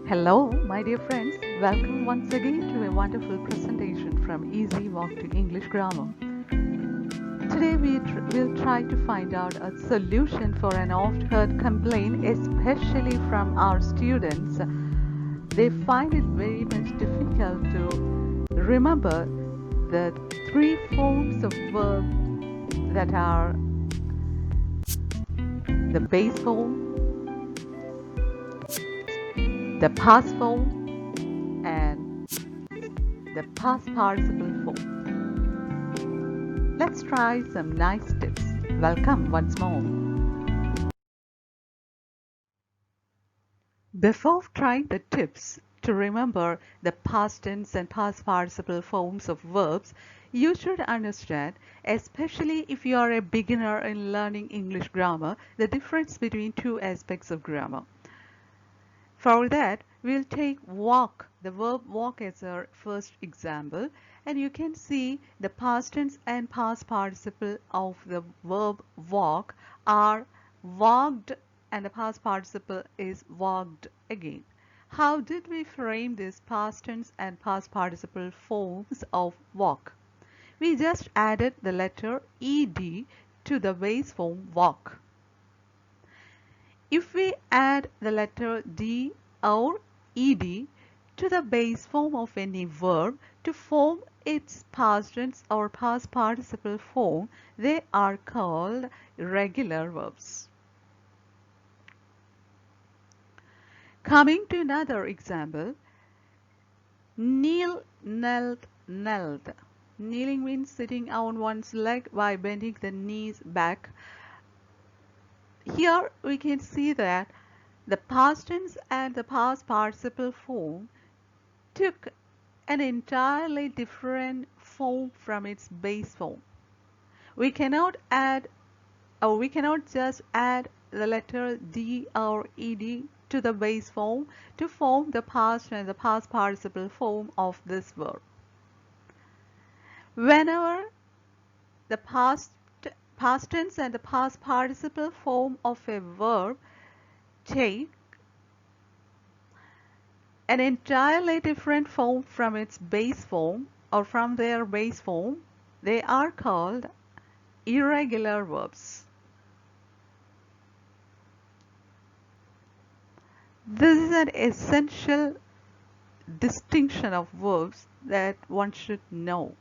Hello, my dear friends. Welcome once again to a wonderful presentation from Easy Walk to English Grammar. Today will try to find out a solution for an oft-heard complaint, especially from our students. They find it very much difficult to remember the three forms of verb that are the base form, the past form, and the past participle form. Let's try some nice tips. Welcome once more. Before trying the tips to remember the past tense and past participle forms of verbs, you should understand, especially if you are a beginner in learning English grammar, the difference between two aspects of grammar. For that, we'll take walk, the verb walk as our first example, and you can see the past tense and past participle of the verb walk are walked and the past participle is walked again. How did we frame these past tense and past participle forms of walk? We just added the letter ed to the base form walk. If we add the letter d or ed to the base form of any verb to form its past tense or past participle form, they are called irregular verbs. Coming to another example, kneel, knelt, knelt. Kneeling means sitting on one's leg by bending the knees back. Here we can see that the past tense and the past participle form took an entirely different form from its base form. We cannot just add the letter d or ed to the base form to form the past and the past participle form of this verb. Whenever the past tense and the past participle form of a verb take an entirely different form from its base form or from their base form, they are called irregular verbs. This is an essential distinction of verbs that one should know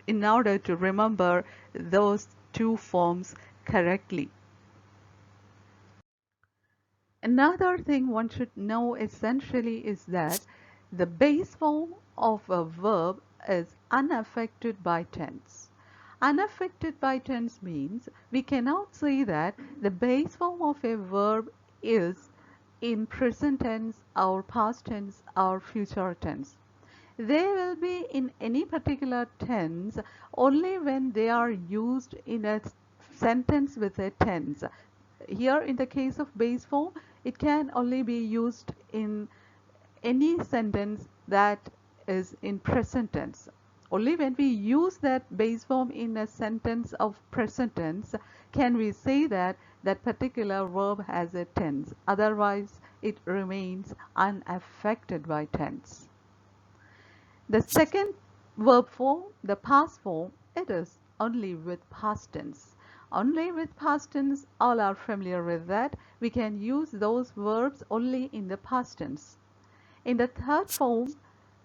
in order to remember those two forms correctly. Another thing one should know essentially is that the base form of a verb is unaffected by tense. Unaffected by tense means we cannot say that the base form of a verb is in present tense or past tense or future tense. They will be in any particular tense only when they are used in a sentence with a tense. Here in the case of base form, it can only be used in any sentence that is in present tense. Only when we use that base form in a sentence of present tense can we say that that particular verb has a tense. Otherwise, it remains unaffected by tense. The second verb form, the past form, it is only with past tense. Only with past tense, all are familiar with that. We can use those verbs only in the past tense. In the third form,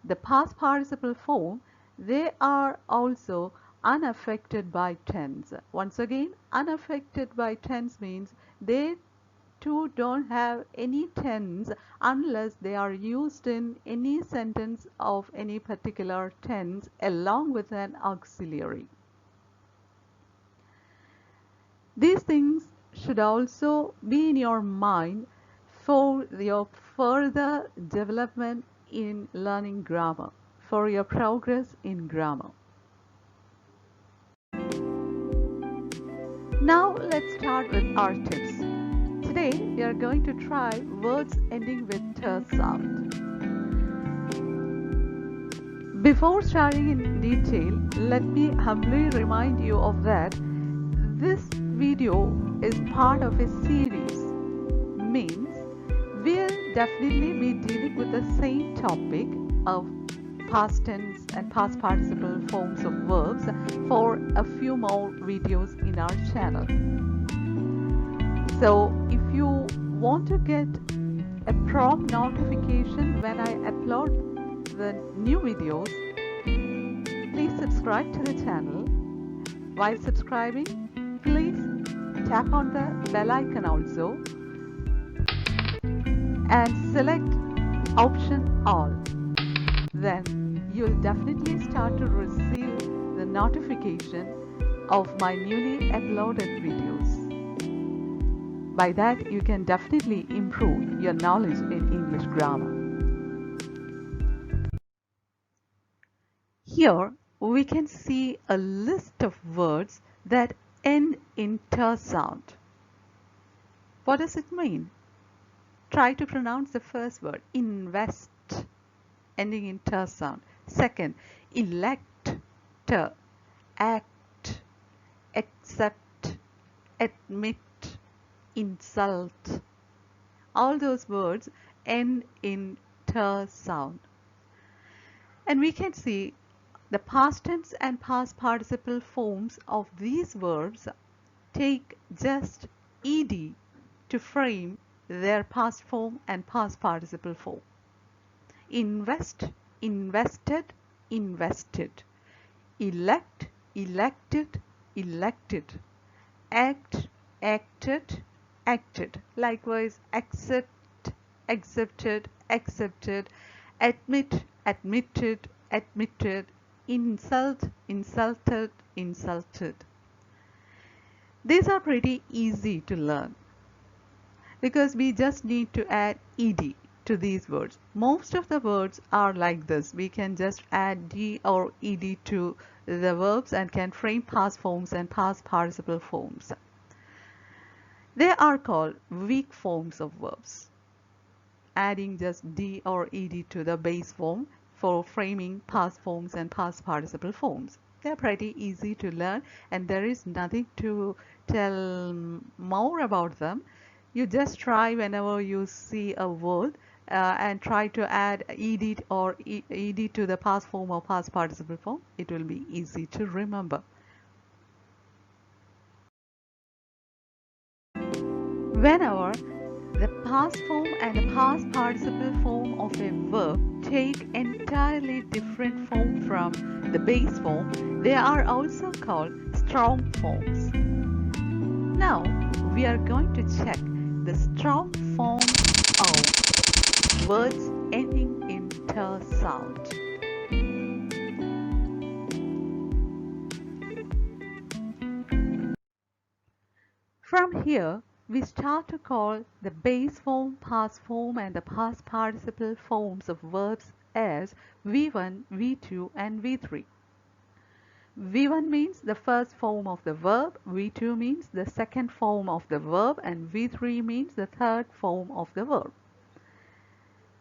the past participle form, they are also unaffected by tense. Once again, unaffected by tense means they too don't have any tense unless they are used in any sentence of any particular tense along with an auxiliary. These things should also be in your mind for your further development in learning grammar, for your progress in grammar. Now let's start with our tips. Today we are going to try words ending with t sound. Before starting in detail, let me humbly remind you of that this video is part of a series, means we'll definitely be dealing with the same topic of past tense and past participle forms of verbs for a few more videos in our channel. So if you want to get a prompt notification when I upload the new videos, please subscribe to the channel. While subscribing, please tap on the bell icon also and select option all. Then you'll definitely start to receive the notification of my newly uploaded videos. By that, you can definitely improve your knowledge in English grammar. Here we can see a list of words that end in ter sound. What does it mean? Try to pronounce the first word, invest, ending in ter sound. Second, elect, ter, act, accept, admit, insult. All those words end in ter sound. And we can see the past tense and past participle forms of these verbs take just ed to frame their past form and past participle form. Invest, invested, invested. Elect, elected, elected. Act, acted, acted. Likewise, accept, accepted, accepted. Admit, admitted, admitted. Insult, insulted, insulted. These are pretty easy to learn because we just need to add ed to these words. Most of the words are like this. We can just add d or ed to the verbs and can frame past forms and past participle forms. They are called weak forms of verbs. Adding just d or ed to the base form for framing past forms and past participle forms. They're pretty easy to learn and there is nothing to tell more about them. You just try whenever you see a word and try to add ed or ed to the past form or past participle form. It will be easy to remember. Whenever the past form and the past participle form of a verb take entirely different form from the base form, they are also called strong forms. Now we are going to check the strong form of words ending in ter sound. From here, we start to call the base form, past form and the past participle forms of verbs as V1, V2 and V3. V1 means the first form of the verb, V2 means the second form of the verb and V3 means the third form of the verb.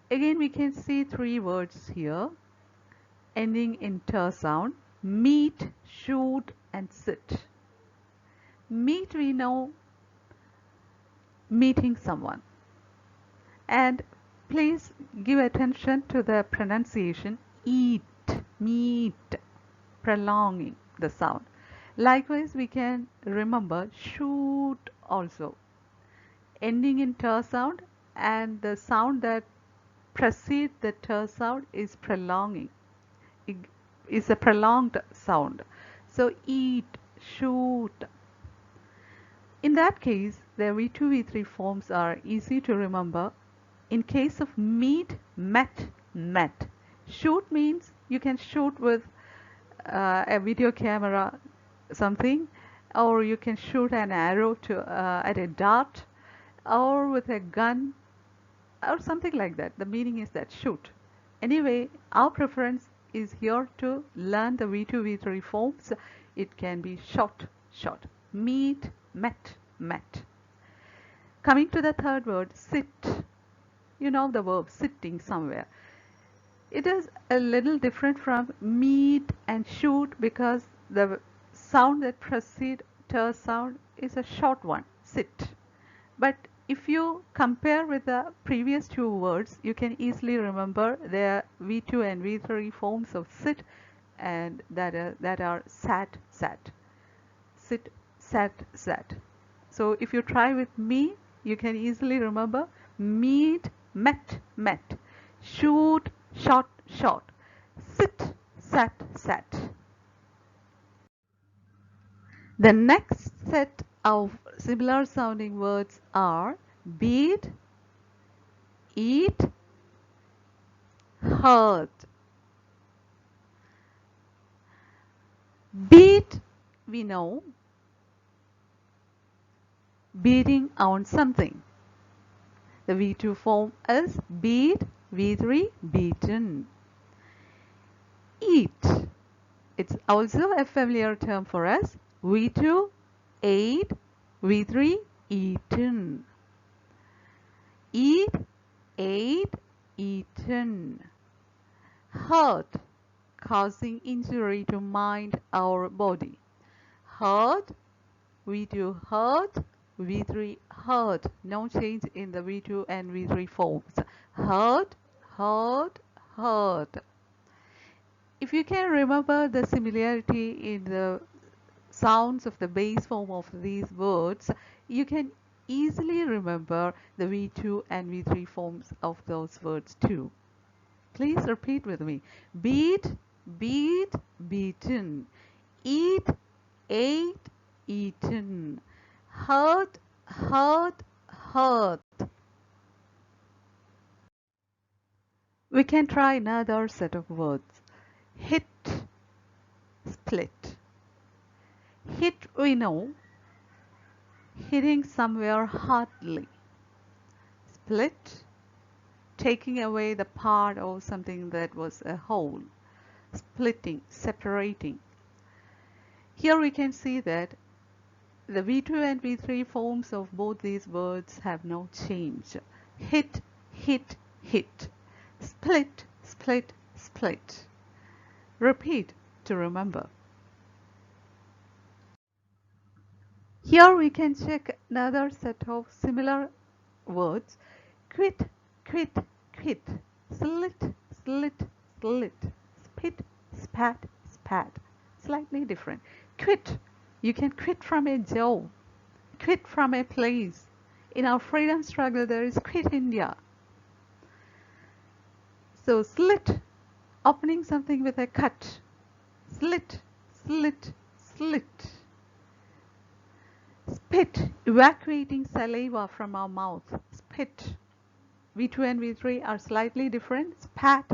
Again, we can see three words here ending in ter sound: meet, shoot and sit. Meet, we know, meeting someone. And please give attention to the pronunciation eat, meet, prolonging the sound. Likewise, we can remember shoot also, ending in ter sound, and the sound that precedes the ter sound is prolonging. It is a prolonged sound. So eat, shoot. In that case, the V2, V3 forms are easy to remember. In case of meet, met, met. Shoot means you can shoot with a video camera, something, or you can shoot an arrow to at a dart, or with a gun, or something like that. The meaning is that shoot. Anyway, our preference is here to learn the V2, V3 forms. It can be shot, shot. Meet, met, met. Coming to the third word, sit. You know the verb sitting somewhere. It is a little different from meet and shoot because the sound that precedes ter sound is a short one, sit. But if you compare with the previous two words, you can easily remember their V2 and V3 forms of sit, and that are sat, sat, sit, sat, sat. So if you try with me, you can easily remember meet, met, met, shoot, shot, shot, sit, sat, sat. The next set of similar sounding words are beat, eat, hurt. Beat, we know, beating on something. The V2 form is beat, V3 beaten. Eat, it's also a familiar term for us. V2 ate, V3 eaten. Eat, ate, eaten. Hurt, causing injury to mind or body. Hurt, V2 hurt, V3 hurt. No change in the V2 and V3 forms. Hurt, hurt, hurt. If you can remember the similarity in the sounds of the base form of these words, you can easily remember the V2 and V3 forms of those words too. Please repeat with me. Beat, beat, beaten. Eat, ate, eaten. Hurt, hurt, hurt. We can try another set of words. Hit, split. Hit, we know, hitting somewhere hardly. Split, taking away the part of something that was a whole. Splitting, separating. Here we can see that the V2 and V3 forms of both these words have no change. Hit, hit, hit. Split, split, split. Repeat to remember. Here we can check another set of similar words. Quit, quit, quit. Slit, slit, slit. Spit, spat, spat. Slightly different. Quit. You can quit from a job. Quit from a place. In our freedom struggle, there is quit India. So slit, opening something with a cut. Slit, slit, slit. Spit, evacuating saliva from our mouth. Spit. V2 and V3 are slightly different. Spat,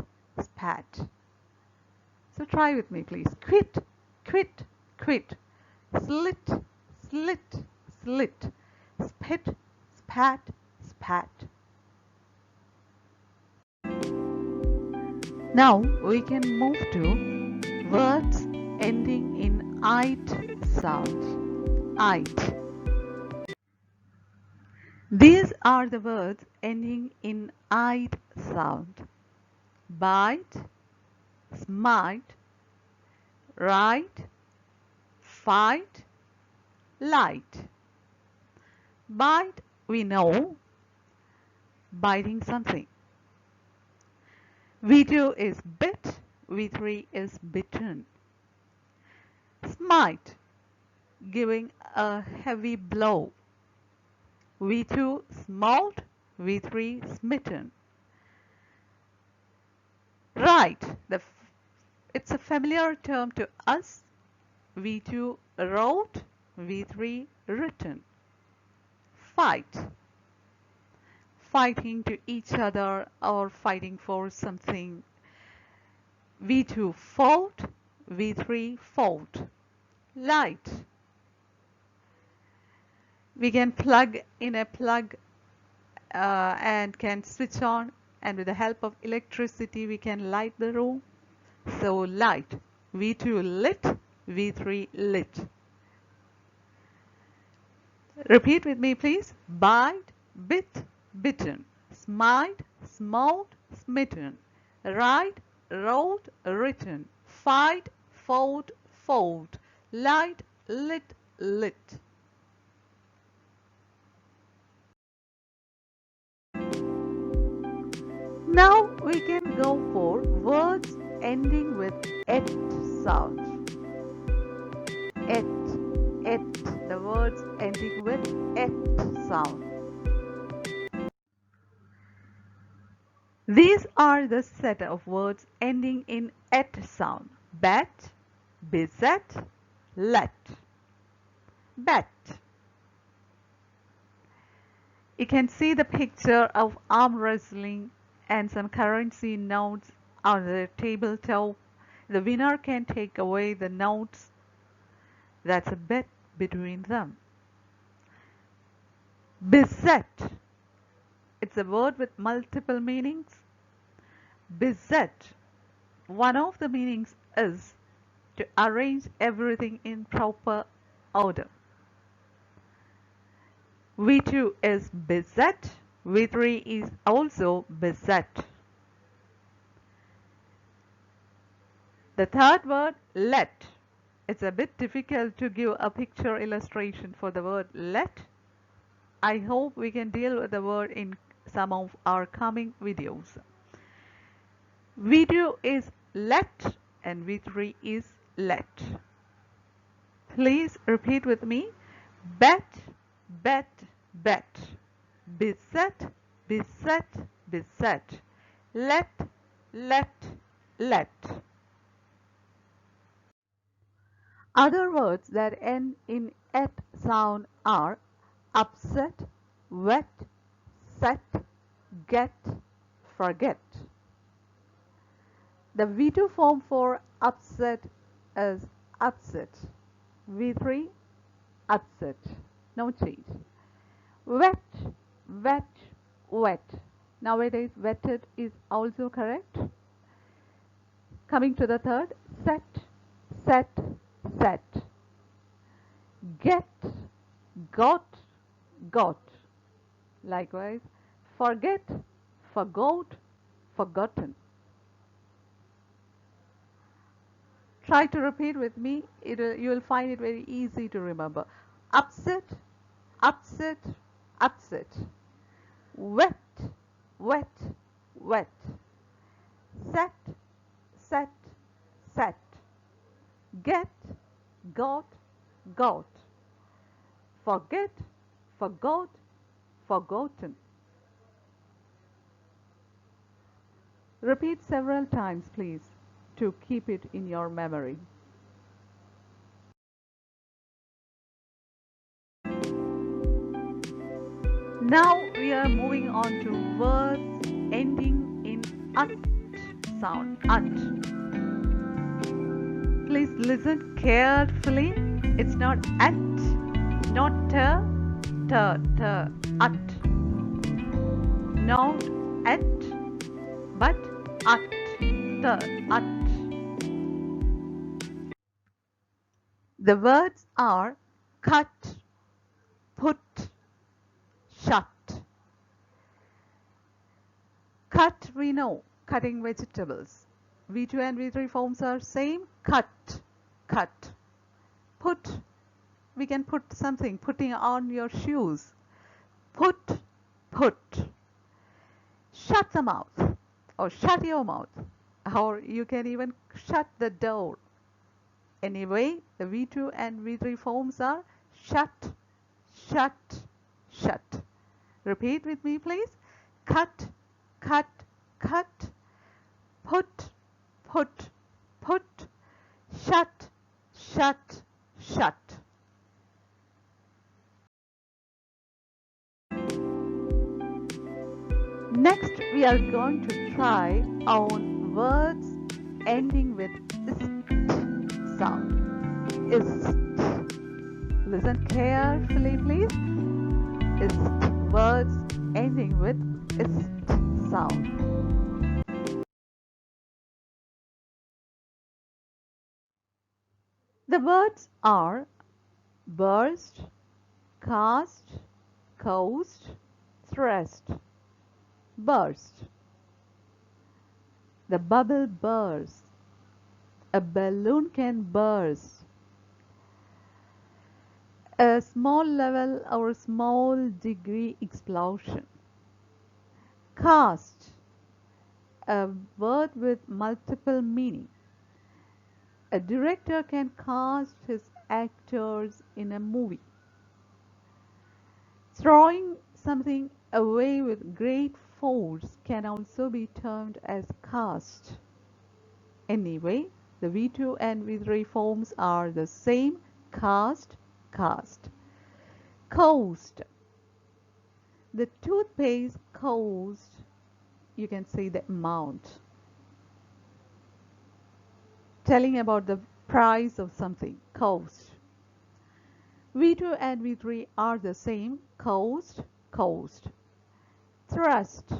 spat. So try with me, please. Quit, quit, quit. Slit, slit, slit. Spit, spat, spat. Now we can move to words ending in "ite" sound. "Ite." These are the words ending in "ite" sound. Bite, smite, write, fight, light. Bite, we know, biting something. V2 is bit, V3 is bitten. Smite, giving a heavy blow. V2 smote, V3 smitten. Write, it's a familiar term to us. V2 wrote, V3 written. Fight, fighting to each other or fighting for something. V2 fought, V3 fought. Light, we can plug in a plug and can switch on, and with the help of electricity we can light the room. So light, V2 lit, V3 lit. Repeat with me, please. Bite, bit, bitten. Smite, smote, smitten. Write, wrote, written. Fight, fought, fought. Light, lit, lit. Now we can go for words ending with et sound. Et, the words ending with et sound. These are the set of words ending in et sound. Bet, beset, let. Bet. You can see the picture of arm wrestling and some currency notes on the tabletop. The winner can take away the notes. That's a bet between them. Beset. It's a word with multiple meanings. Beset. One of the meanings is to arrange everything in proper order. V2 is beset. V3 is also beset. The third word, let. It's a bit difficult to give a picture illustration for the word let. I hope we can deal with the word in some of our coming videos. V2 is let and V3 is let. Please repeat with me. Bet, bet, bet. Beset, beset, beset. Let, let, let. Other words that end in et sound are upset, wet, set, get, forget. The V2 form for upset is upset. V3, upset. No change. Wet, wet, wet. Nowadays, wetted is also correct. Coming to the third, set, set, set. Get, got, got. Likewise, forget, forgot, forgotten. Try to repeat with me. You will find it very easy to remember. Upset, upset, upset. Wet, wet, wet. Set, set, set. Get, got, got. Forget, forgot, forgotten. Repeat several times, please, to keep it in your memory. Now we are moving on to words ending in ut sound. Ut. Please listen carefully. It's not at, not ut. Not at, but ut, ut. The words are cut, put, shut. Cut, we know, cutting vegetables. V2 and V3 forms are same. Cut, cut. Put, we can put something, putting on your shoes. Put, put. Shut the mouth, or shut your mouth, or you can even shut the door. Anyway, the V2 and V3 forms are shut, shut, shut. Repeat with me, please. Cut, cut, cut. Put, put, put. Shut, shut, shut. Next, we are going to try on words ending with ist sound. Ist. Listen carefully, please. Ist. Words ending with ist sound. The words are burst, cast, coast, thrust. Burst. The bubble bursts. A balloon can burst. A small level or small degree explosion. Cast. a word with multiple meaning. A director can cast his actors in a movie. Throwing something away with great force can also be termed as cast. Anyway, the V2 and V3 forms are the same: cast, cast. Cost. The toothpaste cost, you can say the amount. Telling about the price of something, cost. V2 and V3 are the same: cost, cost. Thrust.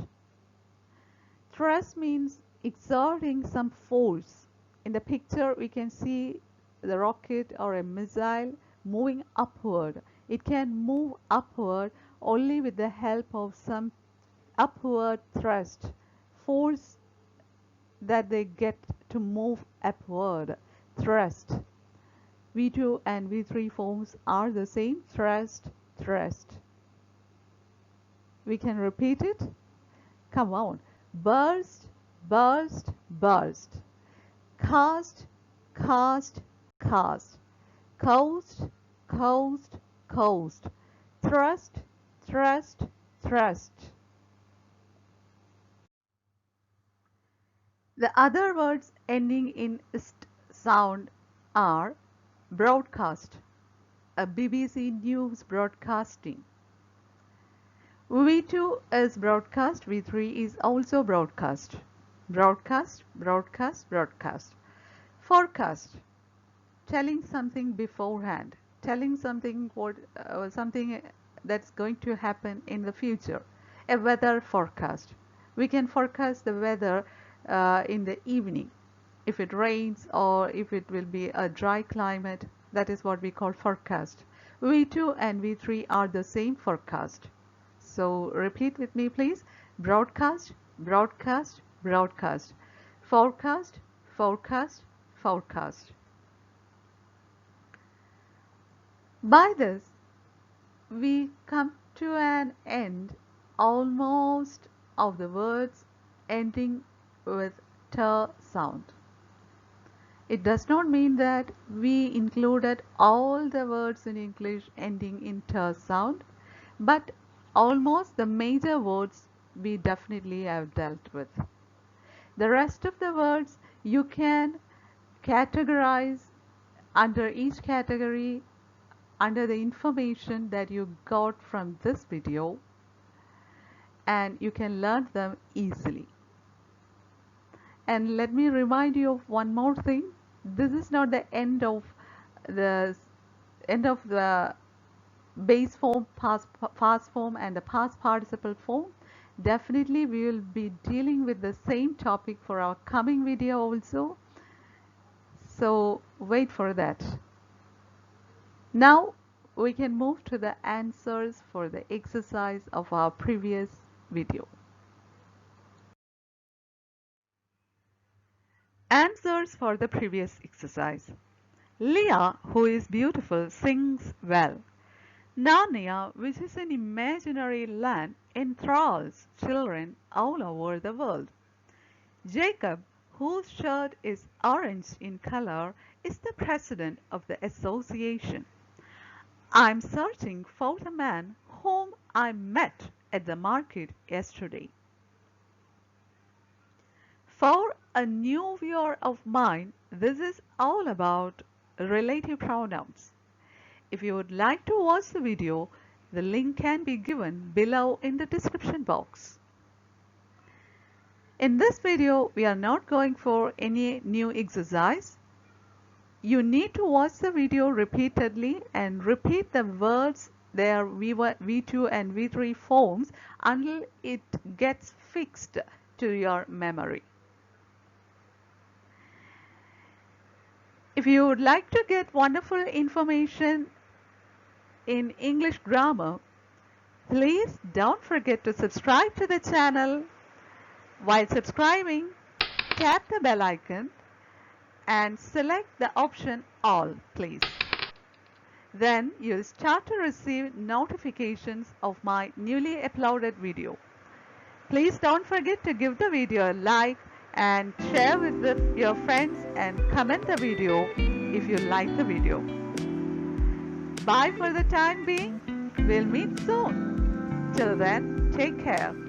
Thrust means exerting some force. In the picture, we can see the rocket or a missile moving upward. It can move upward only with the help of some upward thrust, force that they get to move upward. Thrust. V2 and V3 forms are the same: thrust, thrust. We can repeat it. Come on. Burst, burst, burst. Cast, cast, cast. Coast, coast, coast. Thrust, thrust, thrust. The other words ending in st sound are broadcast, a BBC News broadcasting. V2 is broadcast, V3 is also broadcast. Broadcast, broadcast, broadcast. Forecast, telling something beforehand, telling something something that's going to happen in the future. A weather forecast. We can forecast the weather in the evening. If it rains or if it will be a dry climate, that is what we call forecast. V2 and V3 are the same: forecast. So repeat with me, please. Broadcast, broadcast, broadcast. Forecast, forecast, forecast. By this, we come to an end almost of the words ending with t sound. It does not mean that we included all the words in English ending in t sound, but almost the major words we definitely have dealt with. The rest of the words you can categorize under each category under the information that you got from this video, and you can learn them easily. And let me remind you of one more thing. This is not the end of the base form, past form and the past participle form. Definitely we will be dealing with the same topic for our coming video also. So wait for that. Now we can move to the answers for the exercise of our previous video. Answers for the previous exercise. Leah, who is beautiful, sings well. Narnia, which is an imaginary land, enthralls children all over the world. Jacob, whose shirt is orange in color, is the president of the association. I'm searching for the man whom I met at the market yesterday. For a new viewer of mine, this is all about relative pronouns. If you would like to watch the video, the link can be given below in the description box. In this video, we are not going for any new exercise. You need to watch the video repeatedly and repeat the words, their V2 and V3 forms until it gets fixed to your memory. If you would like to get wonderful information in English grammar, please don't forget to subscribe to the channel. While subscribing, tap the bell icon and select the option All, please. Then you'll start to receive notifications of my newly uploaded video. Please don't forget to give the video a like and share with your friends and comment the video if you like the video. Bye for the time being. We'll meet soon. Till then, take care.